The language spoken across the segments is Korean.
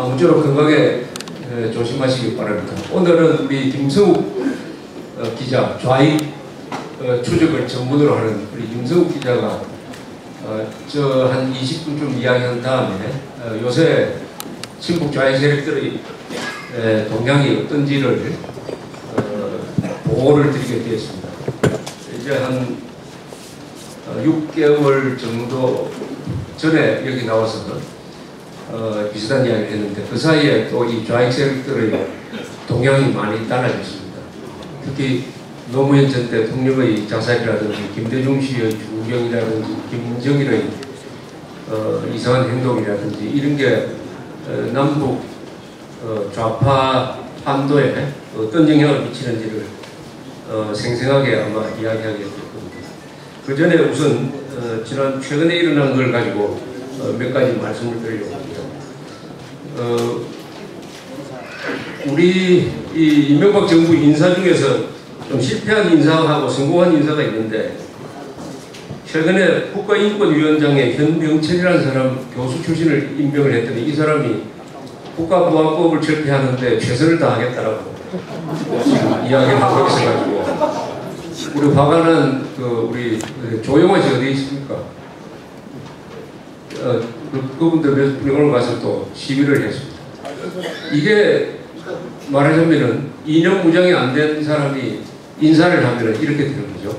아무쪼록 건강에 조심하시기 바랍니다. 오늘은 우리 김성욱 기자, 좌익 추적을 전문으로 하는 우리 김성욱 기자가 저 한 20분쯤 이야기한 다음에 요새 친북 좌익 세력들의 동향이 어떤지를 보고를 드리게 되었습니다. 이제 한 6개월 정도 전에 여기 나와서 비슷한 이야기를 했는데 그 사이에 또 이 좌익 세력들의 동향이 많이 달라졌습니다. 특히 노무현 전 대통령의 자살이라든지 김대중 씨의 주경이라든지 김정일의 이상한 행동이라든지 이런 게 남북 좌파 한도에 어떤 영향을 미치는지를 생생하게 아마 이야기하게 될 겁니다. 그 전에 우선 지난 최근에 일어난 걸 가지고 몇 가지 말씀을 드리려고 합니다. 우리 이 이명박 정부 인사 중에서 좀 실패한 인사하고 성공한 인사가 있는데 최근에 국가인권위원장에 현병철이라는 사람 교수 출신을 임명을 했더니 이 사람이 국가보안법을 철폐하는데 최선을 다하겠다라고 이야기를 하고 있어가지고 우리 화가 난 우리 조영호 씨 어디 있습니까? 그분들 몇 분이 오늘 가서 또 시위를 했습니다. 이게 말하자면은 이념 무장이 안 된 사람이 인사를 하면은 이렇게 되는 거죠.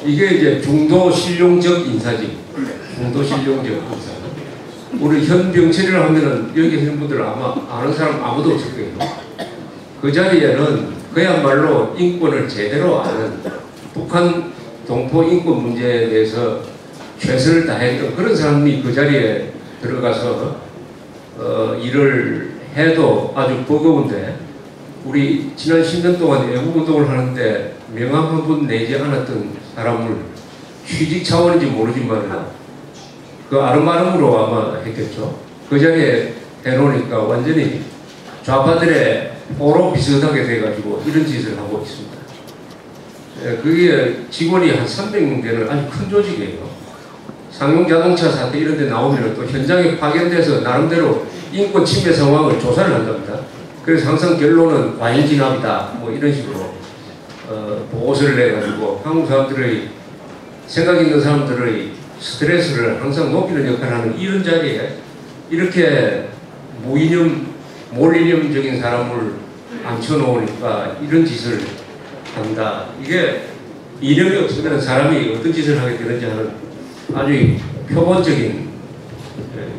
이게 이제 중도 실용적 인사지. 중도 실용적 인사. 우리 현병철이를 하면은 여기 계시는 분들 아마 아는 사람 아무도 없을 거예요. 그 자리에는 그야말로 인권을 제대로 아는 북한 동포 인권 문제에 대해서 최선을 다했던 그런 사람이 그 자리에 들어가서 일을 해도 아주 버거운데 우리 지난 10년 동안 애국운동을 하는데 명함 한 분 내지 않았던 사람을 취직 차원인지 모르지만 그 아름아름으로 아마 했겠죠. 그 자리에 해놓으니까 완전히 좌파들의 포로 비슷하게 돼가지고 이런 짓을 하고 있습니다. 그게 직원이 한 300명 되는 아주 큰 조직이에요. 상용자동차 사태 이런 데 나오면 또 현장에 파견돼서 나름대로 인권 침해 상황을 조사를 한답니다. 그래서 항상 결론은 과잉 진압이다 뭐 이런 식으로 보고서를 내가지고 한국 사람들의 생각 있는 사람들의 스트레스를 항상 높이는 역할을 하는 이런 자리에 이렇게 무이념 몰이념적인 사람을 앉혀놓으니까 이런 짓을 한다. 이게 이념이 없으면 사람이 어떤 짓을 하게 되는지 하는 아주 표본적인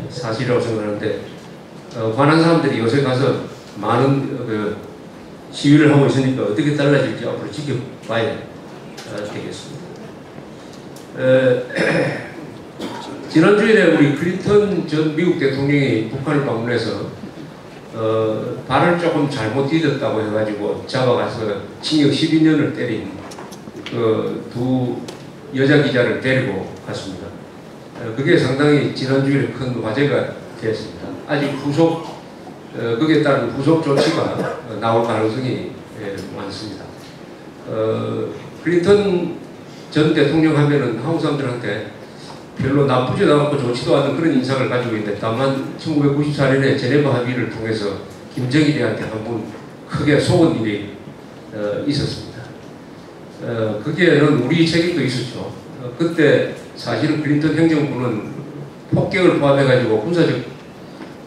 사실이라고 생각하는데 관한 사람들이 요새 가서 많은 시위를 하고 있으니까 어떻게 달라질지 앞으로 지켜봐야 되겠습니다. 지난주에 우리 클린턴 전 미국 대통령이 북한을 방문해서 발을 조금 잘못 디뎠다고 해가지고 잡아가서 징역 12년을 때린 그 두 여자 기자를 데리고 갔습니다. 그게 상당히 지난주에 큰 화제가 되었습니다. 아직 거기에 따른 후속 조치가 나올 가능성이 많습니다. 클린턴 전 대통령 하면은 한국 사람들한테 별로 나쁘지도 않고 좋지도 않은 그런 인상을 가지고 있는데 다만 1994년에 제네바 합의를 통해서 김정일이한테 한 번 크게 속은 일이 있었습니다. 거기에는 우리 책임도 있었죠. 그때 사실은 클린턴 행정부는 폭격을 포함해가지고 군사적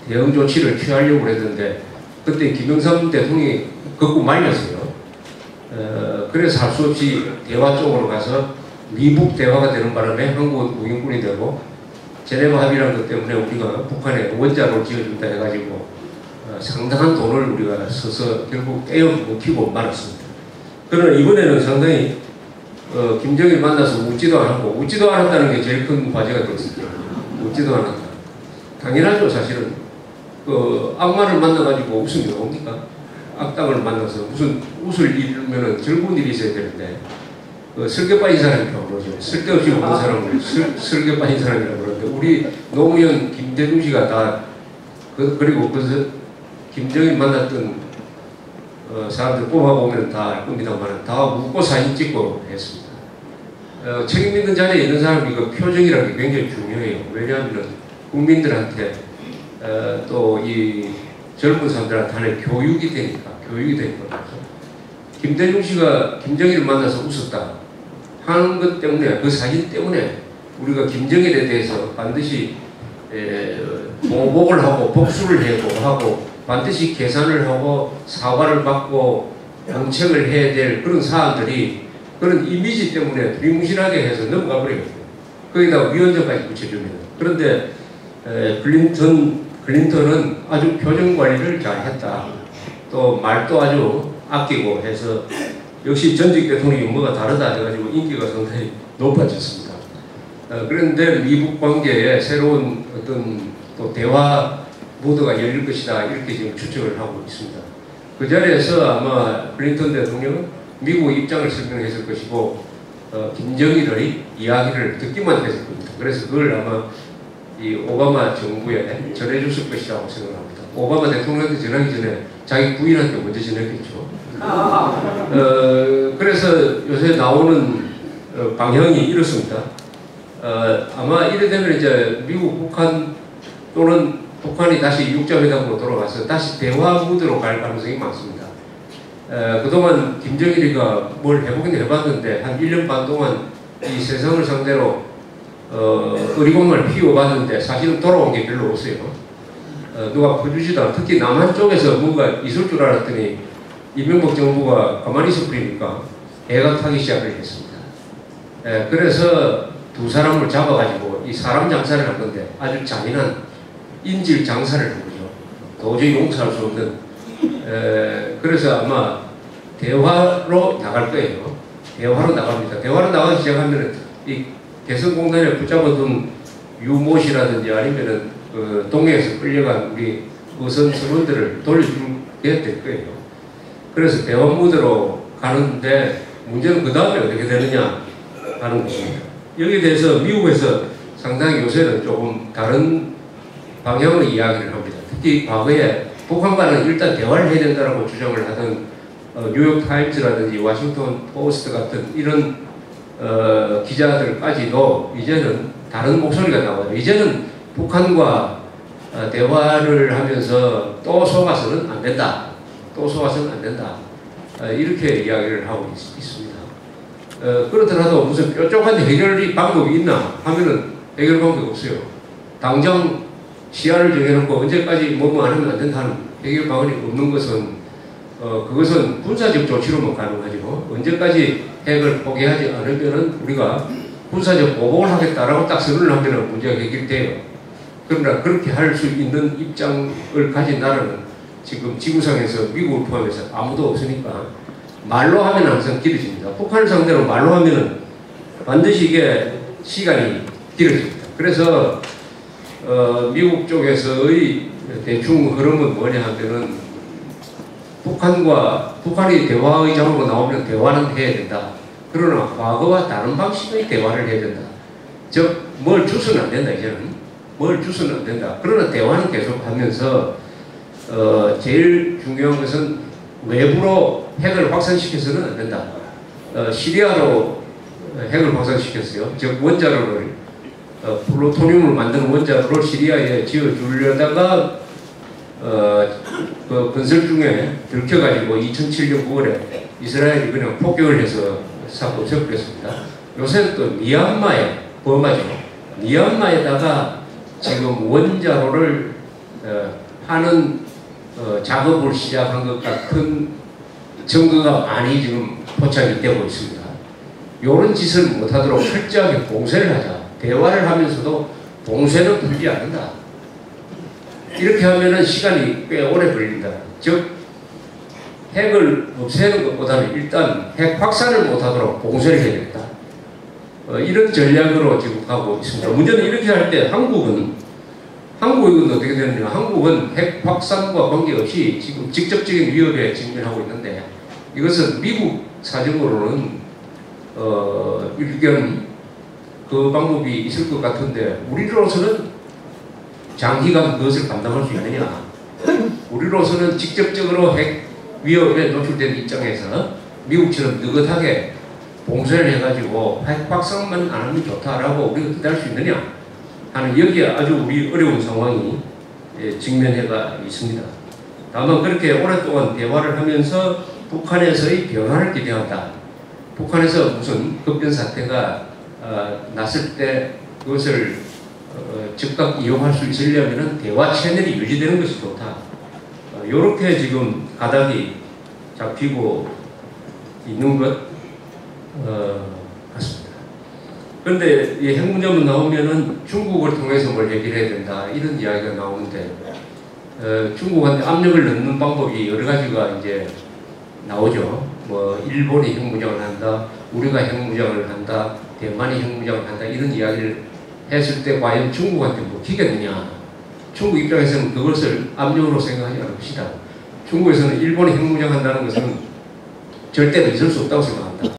대응 조치를 취하려고 했는데 그때 김영삼 대통령이 극구 말렸어요. 그래서 할 수 없이 대화 쪽으로 가서 미북 대화가 되는 바람에 한국은 우영군이 되고 제네바 합의라는 것 때문에 우리가 북한에 원자로를 지어준다 해가지고 상당한 돈을 우리가 써서 결국 떼어 묵히고 말았습니다. 그러나 이번에는 상당히 김정일 만나서 묻지도 않았고 묻지도 않았다는 게 제일 큰 과제가 됐습니다. 묻지도 않았다. 당연하죠. 사실은 악마를 만나가지고 웃음이 나옵니까? 악당을 만나서 무슨 웃을 일이면은 즐거운 일이 있어야 되는데 슬개 빠진 사람이라고 그러죠. 쓸데없이 웃는 사람을 슬개 빠진 사람이라고 그러는데 우리 노무현 김대중 씨가 다 그리고 김정일 만났던 사람들 뽑아보면 다 알 겁니다만 다 웃고 사진 찍고 했습니다. 책임 있는 자리에 있는 사람이 그 표정이라는 게 굉장히 중요해요. 왜냐하면 국민들한테 또 이 젊은 사람들한테 하나의 교육이 되니까 김대중 씨가 김정일을 만나서 웃었다 하는 것 때문에, 그 사진 때문에 우리가 김정일에 대해서 반드시 보복을 하고 복수를 하고 반드시 계산을 하고 사과를 받고 정책을 해야 될 그런 사안들이 그런 이미지 때문에 두리뭉실하게 해서 넘어가 버리거든요. 거기다 위원장까지 붙여줍니다. 그런데 클린턴은 아주 표정 관리를 잘 했다. 또 말도 아주 아끼고 해서 역시 전직 대통령이 뭐가 다르다 해가지고 인기가 상당히 높아졌습니다. 그런데 미국 관계에 새로운 어떤 또 대화 모드가 열릴 것이다 이렇게 지금 추측을 하고 있습니다. 그 자리에서 아마 클린턴 대통령은 미국 입장을 설명했을 것이고 김정일의 이야기를 듣기만 했을 겁니다. 그래서 그걸 아마 이 오바마 정부에 전해줬을 것이라고 생각합니다. 오바마 대통령한테 전하기 전에 자기 부인한테 먼저 전했겠죠. 그래서 요새 나오는 방향이 이렇습니다. 아마 이래 되면 이제 미국, 북한 또는 북한이 다시 육자회담으로 돌아가서 다시 대화 무드로 갈 가능성이 많습니다. 그동안 김정일이가 뭘 해보긴 해봤는데 한 1년 반 동안 이 세상을 상대로 어리광을 피워봤는데 사실은 돌아온 게 별로 없어요. 누가 퍼주지도 않고 특히 남한 쪽에서 뭔가 있을 줄 알았더니 이명박 정부가 가만히 있어버리니까 애가 타기 시작을 했습니다. 그래서 두 사람을 잡아가지고 이 사람 장사를 한 건데 아주 잔인한 인질 장사를 한 거죠. 도저히 용서할 수 없는. 그래서 아마 대화로 나갈 거예요. 대화로 나갑니다. 대화로 나가기 시작하면 이 개성공단에 붙잡아둔 유모씨라든지 아니면은 그 동해에서 끌려간 우리 어선 선원들을 돌려주게 될 거예요. 그래서 대화 무드로 가는데 문제는 그 다음에 어떻게 되느냐 하는 것입니다. 여기에 대해서 미국에서 상당히 요새는 조금 다른 방향으로 이야기를 합니다. 특히 과거에 북한과는 일단 대화를 해야 된다고 주장을 하던 뉴욕타임즈라든지 워싱턴 포스트 같은 이런 기자들까지도 이제는 다른 목소리가 나와요. 이제는 북한과 대화를 하면서 또 속아서는 안 된다. 또 속아서는 안 된다. 이렇게 이야기를 하고 있습니다. 그렇더라도 무슨 뾰족한 해결 방법이 있나 하면은 해결 방법이 없어요. 당장 시한을 정해놓고 언제까지 뭐뭐 안 하면 안 된다는 해결 방안이 없는 것은 그것은 군사적 조치로만 가능하죠. 언제까지 핵을 포기하지 않으면은 우리가 군사적 보복을 하겠다라고 딱 선언을 하면은 문제가 해결돼요. 그러나 그렇게 할 수 있는 입장을 가진 나라는 지금 지구상에서 미국을 포함해서 아무도 없으니까 말로 하면 항상 길어집니다. 북한을 상대로 말로 하면은 반드시 이게 시간이 길어집니다. 그래서 미국 쪽에서의 대충 흐름은 뭐냐 하면은 북한이 대화의 장으로 나오면 대화는 해야 된다. 그러나 과거와 다른 방식의 대화를 해야 된다. 즉 뭘 주서는 안 된다. 이제는 뭘 주서는 안 된다. 그러나 대화는 계속 하면서 제일 중요한 것은 외부로 핵을 확산시켜서는 안 된다. 시리아로 핵을 확산시켰어요. 즉 원자로를 플루토늄을 만드는 원자로를 시리아에 지어주려다가 그 건설 중에 들켜가지고 2007년 9월에 이스라엘이 그냥 폭격을 해서 싹 없애버렸습니다. 요새 또 미얀마에 범하죠. 미얀마에다가 지금 원자로를 하는 작업을 시작한 것 같은 증거가 많이 지금 포착이 되고 있습니다. 이런 짓을 못하도록 철저하게 봉쇄를 하자. 대화를 하면서도 봉쇄는 풀지 않는다. 이렇게 하면은 시간이 꽤 오래 걸린다. 즉 핵을 없애는 것보다는 일단 핵 확산을 못하도록 봉쇄를 해야 되겠다. 이런 전략으로 지금 가고 있습니다. 문제는 이렇게 할 때 한국은 어떻게 되느냐. 한국은 핵 확산과 관계없이 지금 직접적인 위협에 직면하고 있는데 이것은 미국 사정으로는 일견 그 방법이 있을 것 같은데 우리로서는 장기간 그것을 감당할 수 있느냐. 우리로서는 직접적으로 핵 위협에 노출된 입장에서 미국처럼 느긋하게 봉쇄를 해가지고 핵 확산만 안 하면 좋다라고 우리가 기대할 수 있느냐 하는 여기에 아주 우리 어려운 상황이 직면해가 있습니다. 다만 그렇게 오랫동안 대화를 하면서 북한에서의 변화를 기대한다. 북한에서 무슨 급변 사태가 났을 때 그것을 즉각 이용할 수 있으려면 대화 채널이 유지되는 것이 좋다. 이렇게 지금 가닥이 잡히고 있는 것 같습니다. 그런데 이 핵 문제만 나오면은 중국을 통해서 뭘 해결해야 된다 이런 이야기가 나오는데 중국한테 압력을 넣는 방법이 여러 가지가 이제 나오죠. 뭐 일본이 핵무장을 한다, 우리가 핵무장을 한다, 대만이 핵무장을 한다 이런 이야기를 했을 때 과연 중국한테 먹히겠느냐? 중국 입장에서는 그것을 압력으로 생각하지 않읍시다. 중국에서는 일본이 핵무장한다는 것은 절대로 있을 수 없다고 생각합니다.